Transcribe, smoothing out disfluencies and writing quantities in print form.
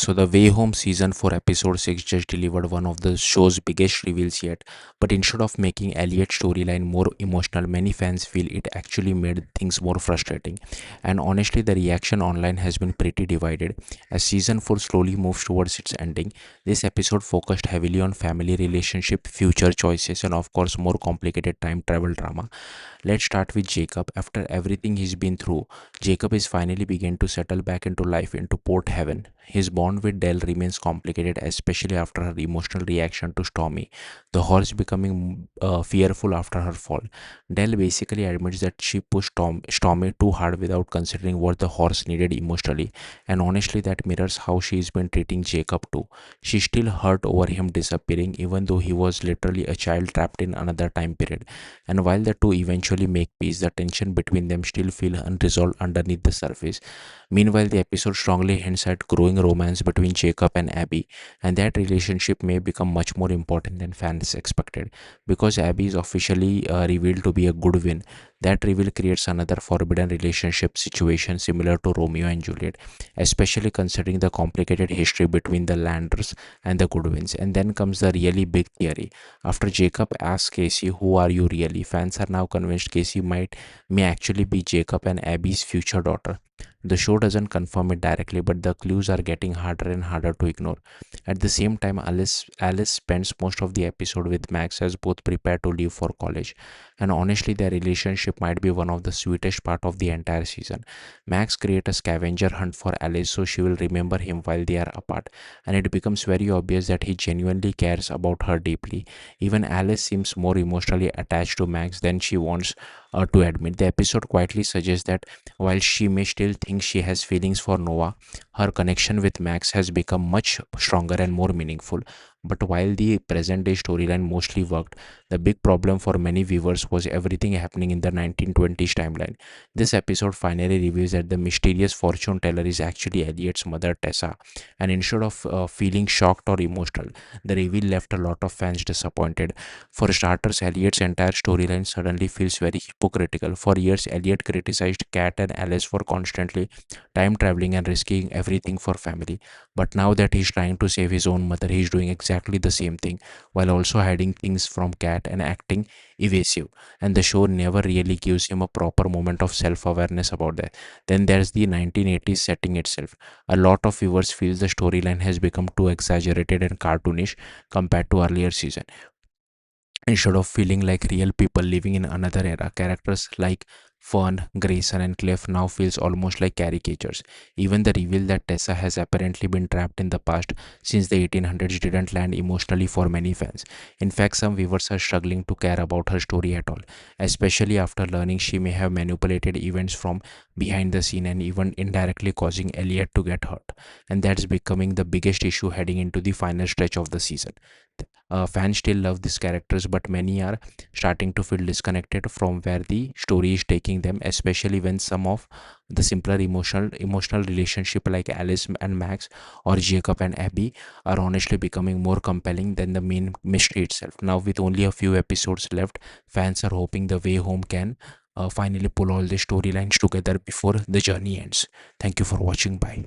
So the Way Home season 4 episode 6 just delivered one of the show's biggest reveals yet. But instead of making Elliot's storyline more emotional, many fans feel it actually made things more frustrating. And honestly, the reaction online has been pretty divided. As season 4 slowly moves towards its ending, this episode focused heavily on family relationship, future choices, and of course more complicated time travel drama. Let's start with Jacob. After everything he's been through, Jacob is finally beginning to settle back into life, into port heaven. His bond with Dell remains complicated, especially after her emotional reaction to Stormy, the horse becoming fearful after her fall. Dell basically admits that she pushed Stormy too hard without considering what the horse needed emotionally, and honestly, that mirrors how she's been treating Jacob too. She still hurt over him disappearing, even though he was literally a child trapped in another time period. And while the two eventually make peace, the tension between them still feels unresolved underneath the surface. Meanwhile, the episode strongly hints at growing romance between Jacob and Abby, and that relationship may become much more important than fans expected. Because Abby is officially revealed to be a good win, that reveal creates another forbidden relationship situation similar to Romeo and Juliet, especially considering the complicated history between the Landers and the Goodwins. And then comes the really big theory. After Jacob asks Casey, "Who are you really?" fans are now convinced Casey may actually be Jacob and Abby's future daughter. The show doesn't confirm it directly, but the clues are getting harder and harder to ignore. At the same time, Alice spends most of the episode with Max as both prepare to leave for college. And honestly, their relationship might be one of the sweetest part of the entire season. Max creates a scavenger hunt for Alice so she will remember him while they are apart, and it becomes very obvious that he genuinely cares about her deeply. Even Alice seems more emotionally attached to Max than she wants to admit. The episode quietly suggests that while she may still think she has feelings for Noah, her connection with Max has become much stronger and more meaningful. But while the present day storyline mostly worked, the big problem for many viewers was everything happening in the 1920s timeline. This episode finally reveals that the mysterious fortune teller is actually Elliot's mother, Tessa. And instead of feeling shocked or emotional, the reveal left a lot of fans disappointed. For starters, Elliot's entire storyline suddenly feels very hypocritical. For years, Elliot criticized Kat and Alice for constantly time traveling and risking everything for family. But now that he's trying to save his own mother, he's doing exactly the same thing while also hiding things from Kat and acting evasive. And the show never really gives him a proper moment of self awareness about that. Then there's the 1980s setting itself. A lot of viewers feel the storyline has become too exaggerated and cartoonish compared to earlier season. Instead of feeling like real people living in another era, characters like Fern, Grayson, and Cliff now feels almost like caricatures. Even the reveal that Tessa has apparently been trapped in the past since the 1800s didn't land emotionally for many fans. In fact, some viewers are struggling to care about her story at all, especially after learning she may have manipulated events from behind the scene and even indirectly causing Elliot to get hurt. And that's becoming the biggest issue heading into the final stretch of the season. Fans still love these characters, but many are starting to feel disconnected from where the story is taking them, especially when some of the simpler emotional relationship like Alice and Max or Jacob and Abby are honestly becoming more compelling than the main mystery itself. Now, with only a few episodes left, fans are hoping The Way Home can finally pull all the storylines together before the journey ends. Thank you for watching. Bye.